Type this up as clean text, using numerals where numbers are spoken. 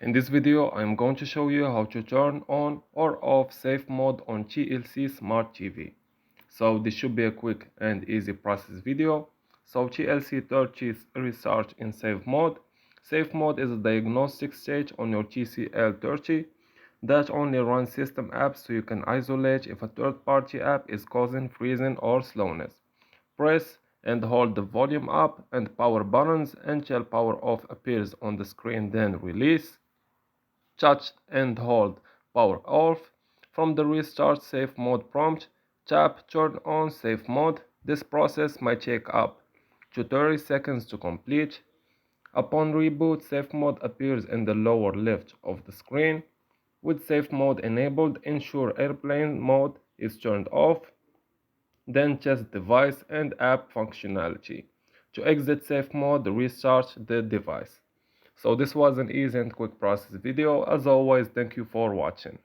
In this video, I'm going to show you how to turn on or off safe mode on TLC Smart TV. So this should be a quick and easy process video. So TLC 30 research in safe mode. Safe mode is a diagnostic stage on your TCL30 that only runs system apps so you can isolate if a third-party app is causing freezing or slowness. Press and hold the volume up and power buttons until power off appears on the screen, then release. Touch and hold power off. From the restart safe mode prompt, tap turn on safe mode. This process might take up to 30 seconds to complete. Upon reboot, safe mode appears in the lower left of the screen. With safe mode enabled, ensure airplane mode is turned off. Then test device and app functionality. To exit safe mode, restart the device. So this was an easy and quick process video. As always, thank you for watching.